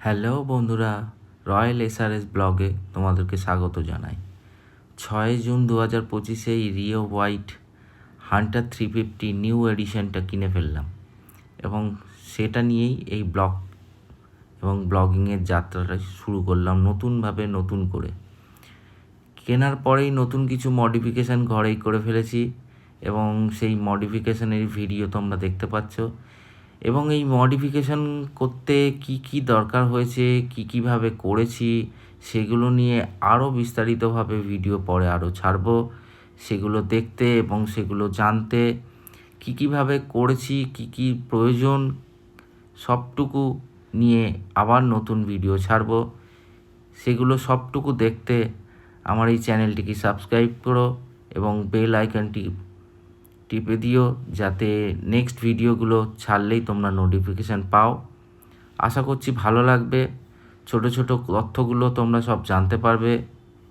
Hello বন্ধুরা, royal SRS ব্লগে তোমাদেরকে স্বাগত জানাই। 6 জুন 2025 এই রিও হোয়াইট হান্টার 350 নিউ এডিশনটা কিনে ফেললাম এবং সেটা নিয়েই এই ব্লগ এবং ব্লগিংয়ের যাত্রাটা শুরু করলাম নতুনভাবে, নতুন করে। কেনার পরেই নতুন কিছু মডিফিকেশান ঘরেই করে ফেলেছি এবং সেই মডিফিকেশানের ভিডিও তোমরা দেখতে পাচ্ছ। এবং এই মডিফিকেশান করতে কি কি দরকার হয়েছে, কীভাবে করেছি, সেগুলো নিয়ে আরও বিস্তারিতভাবে ভিডিও পরে আরও ছাড়বো। সেগুলো দেখতে এবং সেগুলো জানতে, কীভাবে করেছি, কি প্রয়োজন, সবটুকু নিয়ে আবার নতুন ভিডিও ছাড়বো। সেগুলো সবটুকু দেখতে আমার এই চ্যানেলটিকে সাবস্ক্রাইব করো এবং বেল আইকনটি টিপে দিও, যাতে নেক্সট ভিডিওগুলো ছাড়লেই তোমরা নোটিফিকেশান পাও। আশা করছি ভালো লাগবে। ছোট ছোট তথ্যগুলো তোমরা সব জানতে পারবে।